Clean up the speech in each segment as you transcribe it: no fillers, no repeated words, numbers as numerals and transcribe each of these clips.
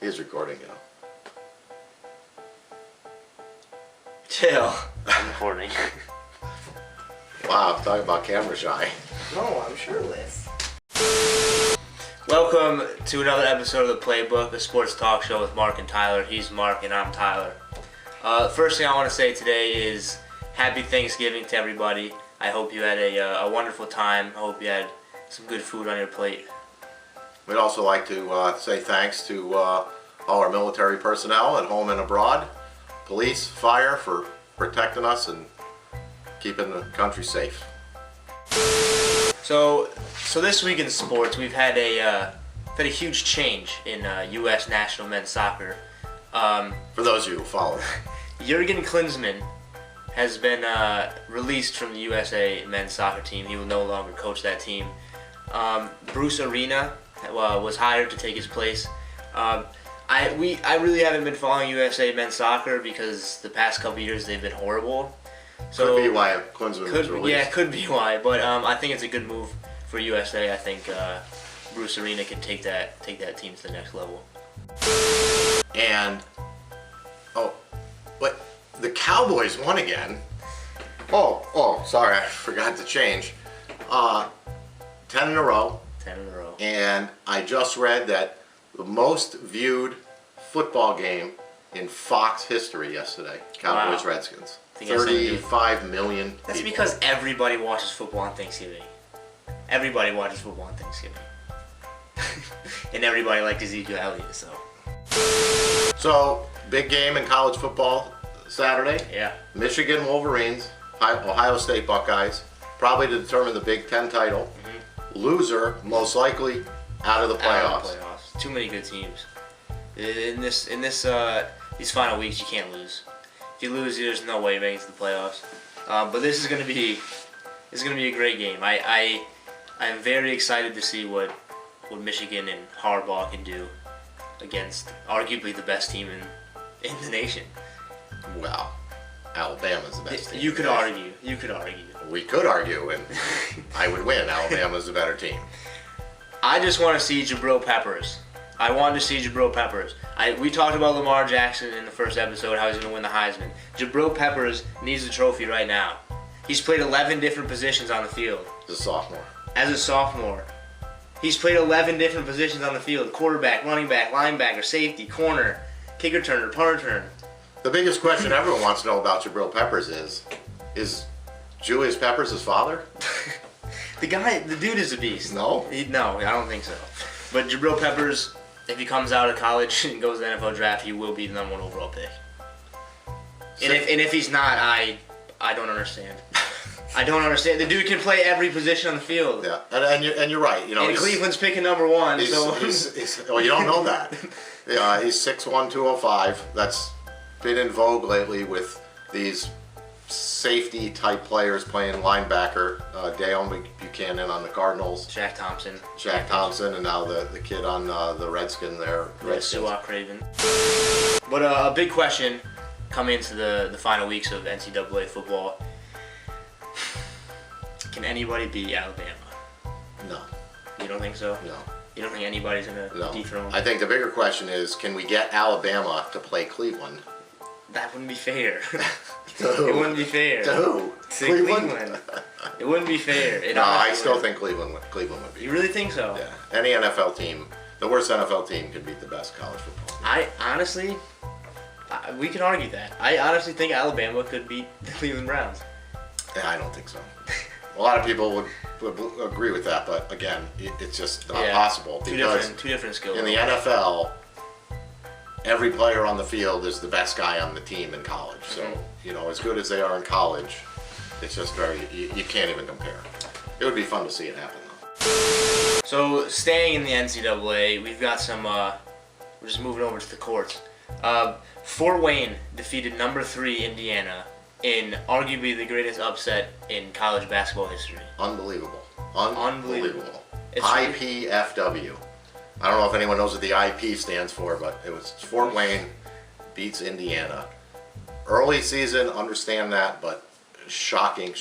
He's recording, you know. Chill. I'm recording. Wow, I'm talking about camera shy. No, I'm shirtless. Welcome to another episode of the Playbook, a sports talk show with Mark and Tyler. He's Mark and I'm Tyler. First thing I want to say today is Happy Thanksgiving to everybody. I hope you had a wonderful time. I hope you had some good food on your plate. We'd also like to say thanks to all our military personnel at home and abroad, police, fire, for protecting us and keeping the country safe. So this week in sports, we've had a huge change in U.S. national men's soccer. For those of you who follow. Jurgen Klinsmann has been released from the USA men's soccer team. He will no longer coach that team. Bruce Arena was hired to take his place. I really haven't been following USA men's soccer because the past couple years they've been horrible. So could be why Klinsmann was released. Yeah, could be why. But I think it's a good move for USA. I think Bruce Arena can take that team to the next level. And but the Cowboys won again. Oh, sorry, I forgot to change. 10 in a row. 10 in a row. And I just read that the most viewed football game in Fox history yesterday. Cowboys Redskins. 35 million people. That's because everybody watches football on Thanksgiving. Everybody watches football on Thanksgiving. And everybody liked Ezekiel Elliott, so. So, big game in college football Saturday. Yeah. Michigan Wolverines, Ohio State Buckeyes, probably to determine the Big Ten title. Mm-hmm. Loser, most likely, out of the playoffs. Out of the playoffs. Too many good teams. In these final weeks, you can't lose. If you lose, there's no way you're making it to the playoffs. But this is gonna be a great game. I'm very excited to see what Michigan and Harbaugh can do against arguably the best team in the nation. Well, Alabama's the best team. You could argue. We could argue, and I would win. Alabama's the better team. I just want to see Jabril Peppers. I wanted to see Jabril Peppers. We talked about Lamar Jackson in the first episode, how he's going to win the Heisman. Jabril Peppers needs the trophy right now. He's played 11 different positions on the field. As a sophomore. He's played 11 different positions on the field. Quarterback, running back, linebacker, safety, corner, kick returner, punt returner. The biggest question everyone wants to know about Jabril Peppers is Julius Peppers his father? The dude is a beast. No? No, I don't think so. But Jabril Peppers, if he comes out of college and goes to the NFL draft, he will be the #1 overall pick. And if he's not, I don't understand. I don't understand. The dude can play every position on the field. Yeah, and you're right. You know, and Cleveland's picking #1. Well, you don't know that. Yeah, he's 6'1", 205. That's been in vogue lately with these safety type players playing linebacker. Dale Buchanan on the Cardinals. Shaq Thompson, and now the kid on the Redskins there. Suat Craven. But a big question coming into the final weeks of NCAA football. Can anybody beat Alabama? No. You don't think so? No. You don't think anybody's going to dethrone? I think the bigger question is, can we get Alabama to play Cleveland? That wouldn't be fair. To who? It wouldn't be fair. To who? To Cleveland. It wouldn't be fair. No, I still think Cleveland would be. You really think so? Yeah. Any NFL team, the worst NFL team can beat the best college football team. We can argue that. I honestly think Alabama could beat the Cleveland Browns. Yeah, I don't think so. A lot of people would agree with that, but again, it's just not possible. Two different skills. In the NFL, every player on the field is the best guy on the team in college. So, as good as they are in college, it's just you can't even compare. It would be fun to see it happen, though. So, staying in the NCAA, we've got some, we're just moving over to the courts. Fort Wayne defeated #3 Indiana in arguably the greatest upset in college basketball history. Unbelievable. It's IPFW. I don't know if anyone knows what the IP stands for, but it was Fort Wayne beats Indiana. Early season, understand that, but shocking.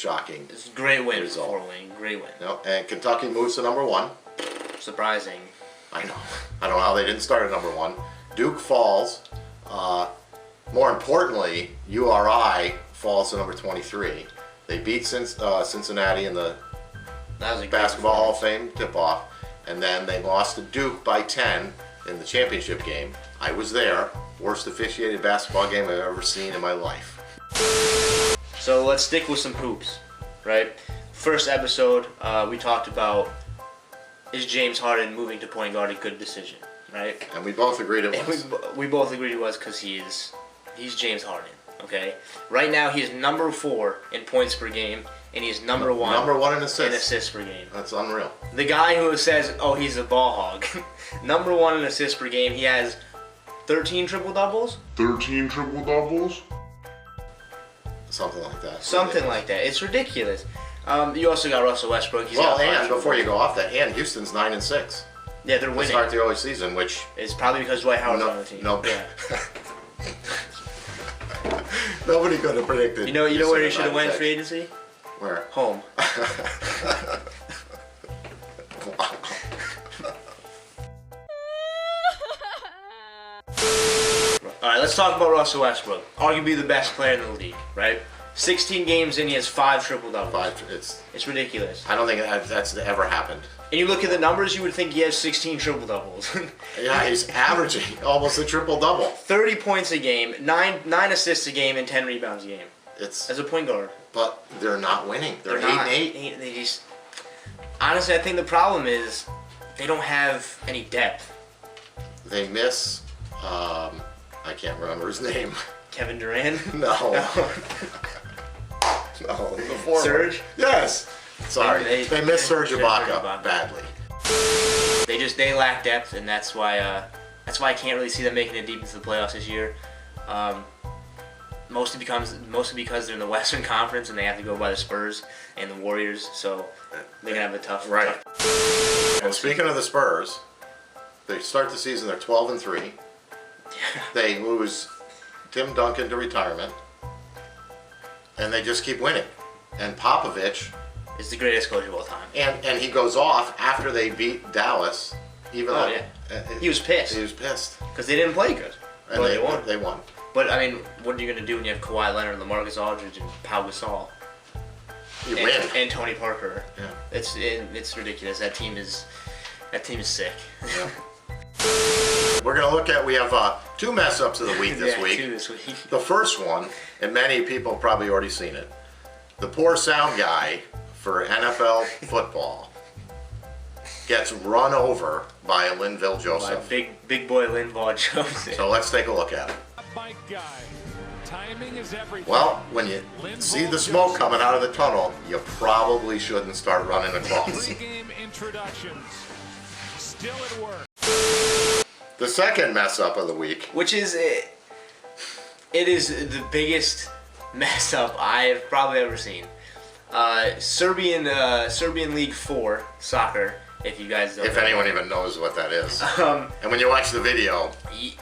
It's a great win for Fort Wayne. Great win. Yep. And Kentucky moves to #1. Surprising. I know. I don't know how they didn't start at #1. Duke falls. More importantly, URI falls to number 23. They beat Cincinnati in the Basketball Hall of Fame tip-off, and then they lost to Duke by 10 in the championship game. I was there. Worst officiated basketball game I've ever seen in my life. So let's stick with some hoops, right? First episode, we talked about, is James Harden moving to point guard a good decision, right? And we both agreed it was. We both agreed it was because he's James Harden, okay? Right now he is number 4 in points per game, and he's number one in assists per game. That's unreal. The guy who says, oh, he's a ball hog, number 1 in assists per game. He has 13 triple-doubles? 13 triple-doubles? Something like that. Something like that. It's ridiculous. You also got Russell Westbrook. And before you go off that, and Houston's 9-6. Yeah, they're winning. To start the early season, which it's probably because Dwight Howard's on the team. Yeah. Nobody could have predicted. You know where he should have went free agency? Where? Home. All right, let's talk about Russell Westbrook. Arguably the best player in the league, right? 16 games in, he has 5 triple-doubles. It's ridiculous. I don't think that's ever happened. And you look at the numbers, you would think he has 16 triple-doubles. Yeah, he's averaging almost a triple-double. 30 points a game, 9 assists a game, and 10 rebounds a game. As a point guard. But they're not winning. They're 8-8. They just... Honestly, I think the problem is they don't have any depth. They miss... I can't remember his name. Kevin Durant? No. No, the former. Serge? Yes. Sorry, they missed Serge Ibaka badly. They lack depth, and that's why I can't really see them making it deep into the playoffs this year. Mostly because they're in the Western Conference and they have to go by the Spurs and the Warriors, so they're gonna have a tough. Right. And speaking of the Spurs, they start the season. They're 12-3. They lose Tim Duncan to retirement, and they just keep winning. And Popovich is the greatest coach of all time. And he goes off after they beat Dallas. He was pissed. He was pissed because they didn't play good. And they won. They won. But I mean, what are you gonna do when you have Kawhi Leonard, LaMarcus Aldridge, and Pau Gasol? You win. And Tony Parker. Yeah. It's ridiculous. That team is sick. Yeah. We're going to look at, we have 2 mess-ups of the week this week. 2 this week. The first one, and many people have probably already seen it, the poor sound guy for NFL football gets run over by Linval Joseph. By big boy Linval Joseph. So let's take a look at it. Well, when you see the smoke coming out of the tunnel, you probably shouldn't start running across. Still at work. The second mess up of the week, which is it is the biggest mess up I've probably ever seen. Serbian League 4 soccer. If you guys don't if anyone even knows what that is. And when you watch the video,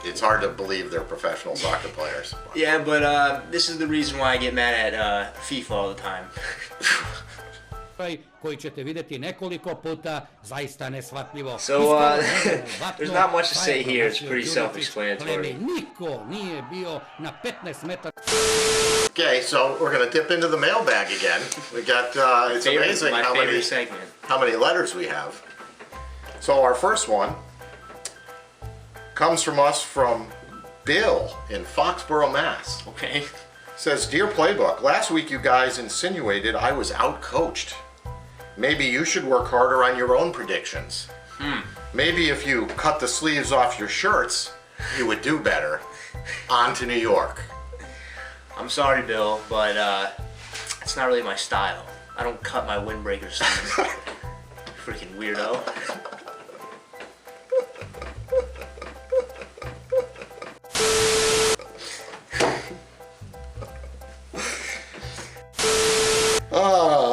it's hard to believe they're professional soccer players. Yeah, but this is the reason why I get mad at FIFA all the time. koji ćete vidjeti nekoliko puta, zaista neshvatljivo. So, there's not much to say here. It's pretty self-explanatory. Niko nije bio na 15 metara. Okay, so we're going to dip into the mailbag again. We got, it's amazing how many letters we have. So our first one comes from us from Bill in Foxborough, Mass. Okay. Says, Dear Playbook, last week you guys insinuated I was out-coached. Maybe you should work harder on your own predictions. Maybe if you cut the sleeves off your shirts, you would do better. On to New York. I'm sorry, Bill, but it's not really my style. I don't cut my windbreaker sleeves. Freaking weirdo.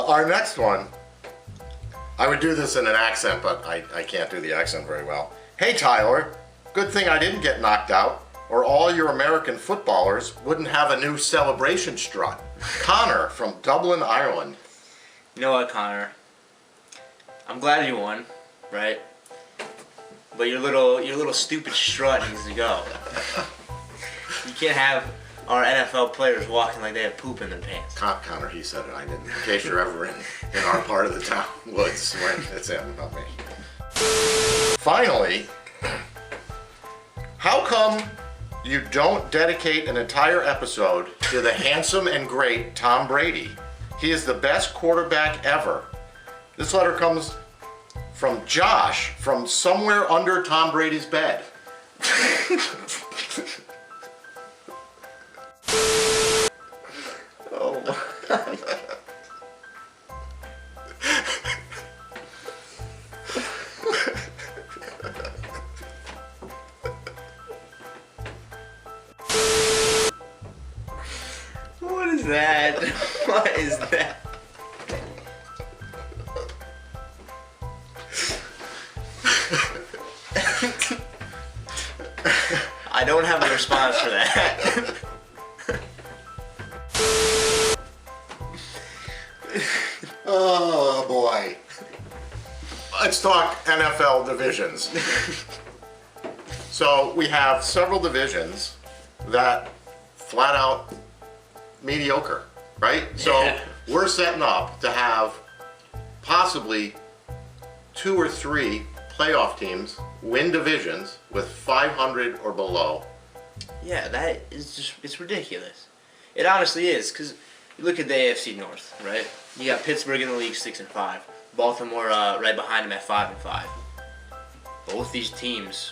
Our next one, I would do this in an accent, but I can't do the accent very well. Hey Tyler, good thing I didn't get knocked out, or all your American footballers wouldn't have a new celebration strut. Connor from Dublin, Ireland. You know what, Connor? I'm glad you won, right? but your little stupid strut needs to go. You can't have our NFL players walking like they have poop in their pants. Connor, he said it. I didn't. In case you're ever in our part of the town woods, it's him, not me. Finally, how come you don't dedicate an entire episode to the handsome and great Tom Brady? He is the best quarterback ever. This letter comes from Josh from somewhere under Tom Brady's bed. Oh. What is that? What is that? I don't have a response for that. Oh boy. Let's talk NFL divisions. So we have several divisions that flat out mediocre, right? So Yeah. we're setting up to have possibly 2 or 3 playoff teams win divisions with 500 or below. Yeah, that is just, it's ridiculous. It honestly is, because you look at the AFC North, right? You got Pittsburgh in the league 6-5, Baltimore right behind them at 5-5. Both these teams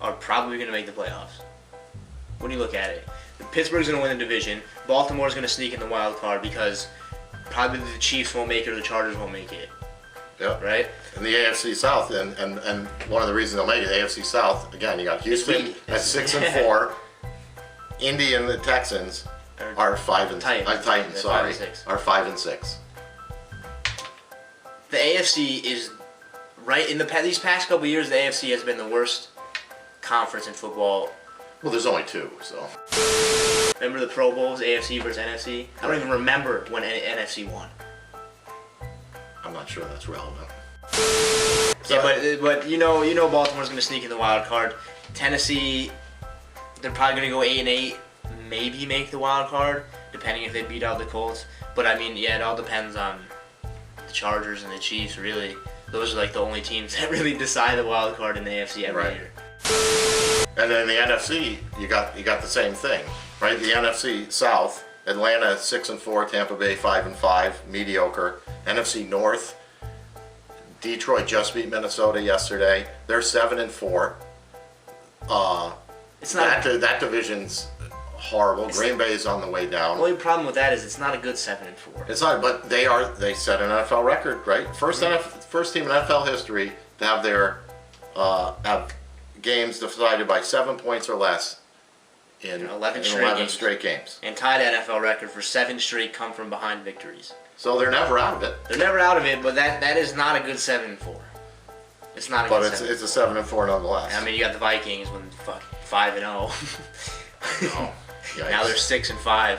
are probably going to make the playoffs. When you look at it, Pittsburgh's going to win the division. Baltimore's going to sneak in the wild card because probably the Chiefs won't make it or the Chargers won't make it. Yep. Right? In the AFC South, and one of the reasons they'll make it, the AFC South, again, you got Houston at 6-4, Indy and the Texans are 5 Titans, sorry, 5-6. are 5-6. The AFC is right in these past couple of years. The AFC has been the worst conference in football. Well, there's only 2, so. Remember the Pro Bowls, AFC versus NFC? I don't even remember when NFC won. I'm not sure that's relevant. Yeah, but you know Baltimore's going to sneak in the wild card. Tennessee, they're probably going to go 8-8, maybe make the wild card, depending if they beat out the Colts. But I mean, yeah, it all depends on the Chargers and the Chiefs. Really, those are like the only teams that really decide the wild card in the AFC every year. And then the NFC, you got the same thing, right? The NFC South, Atlanta 6-4, Tampa Bay 5-5, mediocre. NFC North, Detroit just beat Minnesota yesterday. They're 7-4. It's not That division's horrible. Green Bay's on the way down. the only problem with that is it's not a good 7-4. It's not, but they set an NFL record, right? First team in NFL history to have their have games decided by 7 points or less in 11 straight games. And tied NFL record for 7 straight come from behind victories. So they're never out of it. They're never out of it, but that is not a good 7-4. It's not a But good it's a 7-4 nonetheless. I mean, you got the Vikings when 5-0. Oh, yikes. Now they're 6-5.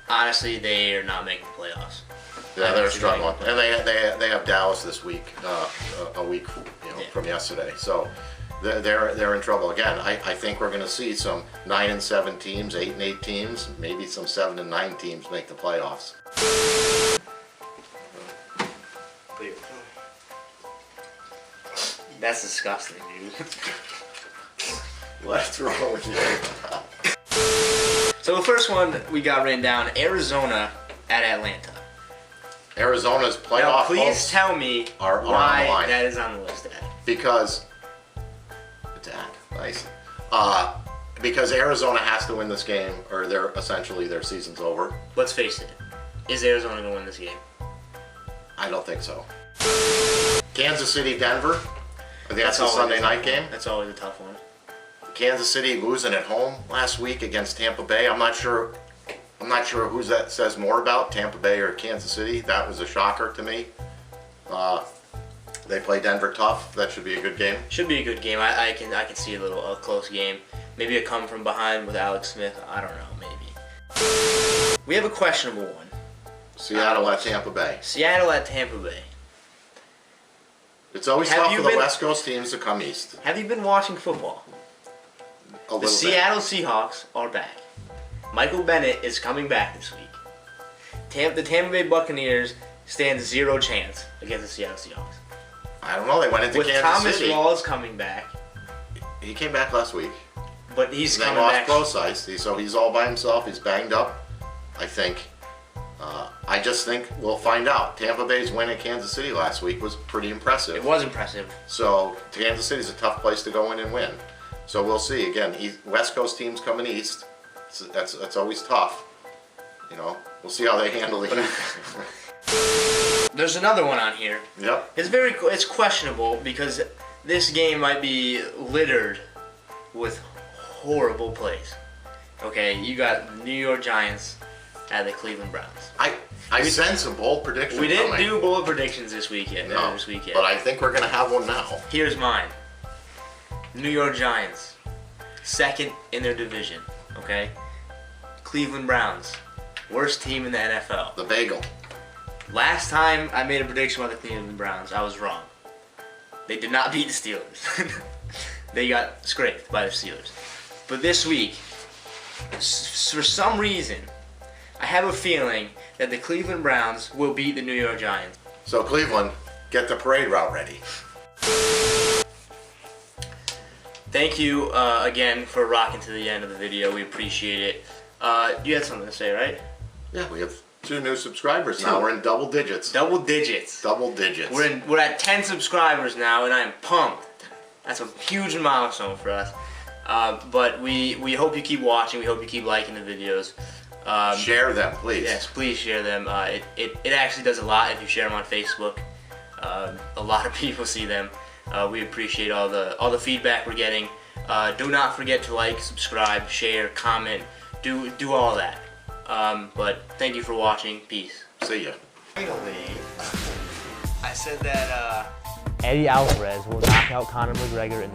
Honestly, they are not making the playoffs. Yeah, they're struggling, and they have Dallas this week, a week from yesterday. So they're in trouble again. I think we're going to see some 9-7 teams, 8-8 teams, maybe some 7-9 teams make the playoffs. That's disgusting, dude. What's wrong with you? So the first one we got written down: Arizona at Atlanta. Arizona's playoff Now, please hopes tell me are on the why line. that is on the list. Because it's nice. Because Arizona has to win this game, or their season's over. Let's face it. Is Arizona going to win this game? I don't think so. Kansas City, Denver. I think that's the always Sunday a night tough game. one. That's always a tough one. Kansas City losing at home last week against Tampa Bay. I'm not sure who that says more about, Tampa Bay or Kansas City. That was a shocker to me. They play Denver tough. That should be a good game. Should be a good game. I can see a close game. Maybe a come from behind with Alex Smith. I don't know. Maybe. We have a questionable one. Seattle at Tampa Bay. Seattle at Tampa Bay. It's always tough for the West Coast teams to come east. Have you been watching football? The Seattle Seahawks are back. Michael Bennett is coming back this week. The Tampa Bay Buccaneers stand 0 chance against the Seattle Seahawks. I don't know. They went into Kansas City. With Thomas Rawls coming back. He came back last week. But he's and coming back. Both sides, so he's all by himself. He's banged up, I think. I just think we'll find out. Tampa Bay's win at Kansas City last week was pretty impressive. It was impressive. So Kansas City's a tough place to go in and win. So we'll see. Again, West Coast teams coming east. That's always tough. You know, we'll see how they handle it. There's another one on here. Yep. It's questionable because this game might be littered with horrible plays. Okay, you got the New York Giants at the Cleveland Browns. I sense a bold prediction. We didn't do bold predictions this weekend. No, but I think we're gonna have one now. Here's mine. New York Giants, second in their division. Okay. Cleveland Browns, worst team in the NFL. The bagel. Last time I made a prediction about the Cleveland Browns, I was wrong. They did not beat the Steelers. They got scraped by the Steelers. But this week, for some reason, I have a feeling that the Cleveland Browns will beat the New York Giants. So Cleveland, get the parade route ready. Thank you again for rocking to the end of the video. We appreciate it. You had something to say, right? Yeah, we have 2 new subscribers now. We're in double digits. Double digits. Double digits. We're at 10 subscribers now, and I'm pumped. That's a huge milestone for us. But we hope you keep watching. We hope you keep liking the videos. Share them, please. Yes, please share them. It actually does a lot if you share them on Facebook. A lot of people see them. We appreciate all the feedback we're getting. Do not forget to like, subscribe, share, comment. Do all that. But thank you for watching. Peace. See ya. Finally, I said that Eddie Alvarez will knock out Conor McGregor in the